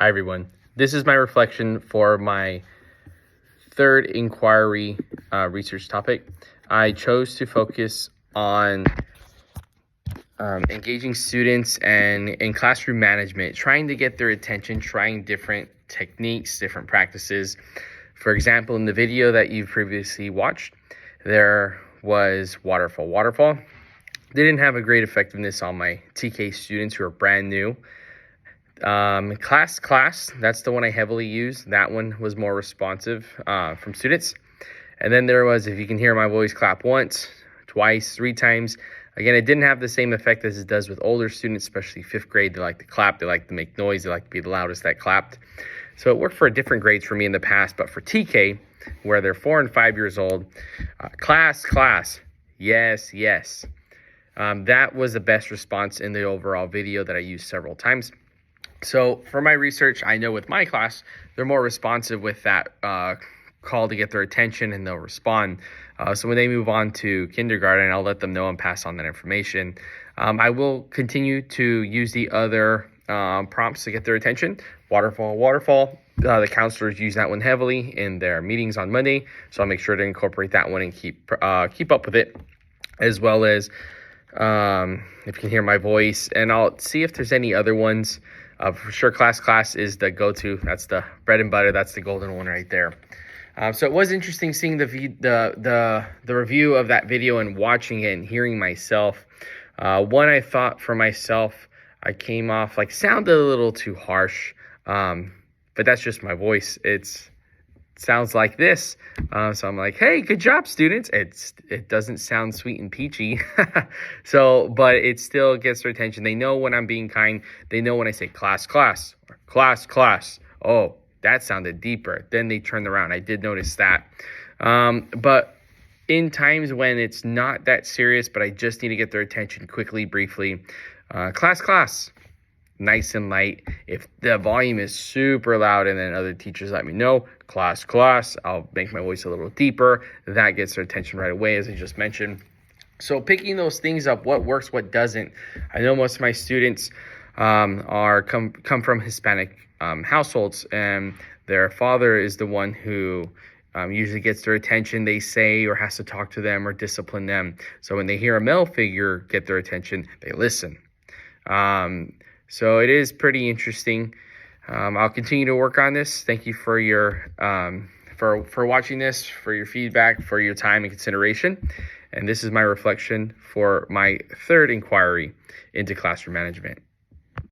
Hi everyone. This is my reflection for my third inquiry research topic. I chose to focus on engaging students and in classroom management, trying to get their attention, trying different techniques, different practices. For example, in the video that you've previously watched, there was waterfall. Waterfall didn't have a great effectiveness on my TK students who are brand new. Class, that's the one I heavily use. That one was more responsive from students. And then there was, if you can hear my voice, clap once, twice, 3 times. Again, it didn't have the same effect as it does with older students, especially 5th grade. They like to clap, they like to make noise, they like to be the loudest that clapped. So it worked for different grades for me in the past, but for TK, where they're 4 and 5 years old, class, yes, yes. That was the best response in the overall video that I used several times. So for my research, I know with my class, they're more responsive with that call to get their attention, and they'll respond. So when they move on to kindergarten, I'll let them know and pass on that information. I will continue to use the other prompts to get their attention. Waterfall. The counselors use that one heavily in their meetings on Monday, so I'll make sure to incorporate that one and keep up with it, as well as if you can hear my voice, and I'll see if there's any other ones. For sure, class is the go-to. That's the bread and butter. That's the golden one right there. So it was interesting seeing the review of that video and watching it and hearing myself. One, I thought for myself, I came off like sounded a little too harsh, but that's just my voice. It sounds like this. So I'm like, hey, good job, students. It doesn't sound sweet and peachy. But it still gets their attention. They know when I'm being kind. They know when I say class, or class. Oh, that sounded deeper. Then they turned around. I did notice that. But in times when it's not that serious, but I just need to get their attention quickly, briefly, class. Nice and light. If the volume is super loud and then other teachers let me know, class, I'll make my voice a little deeper. That gets their attention right away, as I just mentioned. So picking those things up, what works, what doesn't. I know most of my students come from Hispanic households, and their father is the one who usually gets their attention, they say, or has to talk to them or discipline them. So when they hear a male figure get their attention, they listen. So it is pretty interesting. I'll continue to work on this. Thank you for your for watching this, for your feedback, for your time and consideration. And this is my reflection for my third inquiry into classroom management.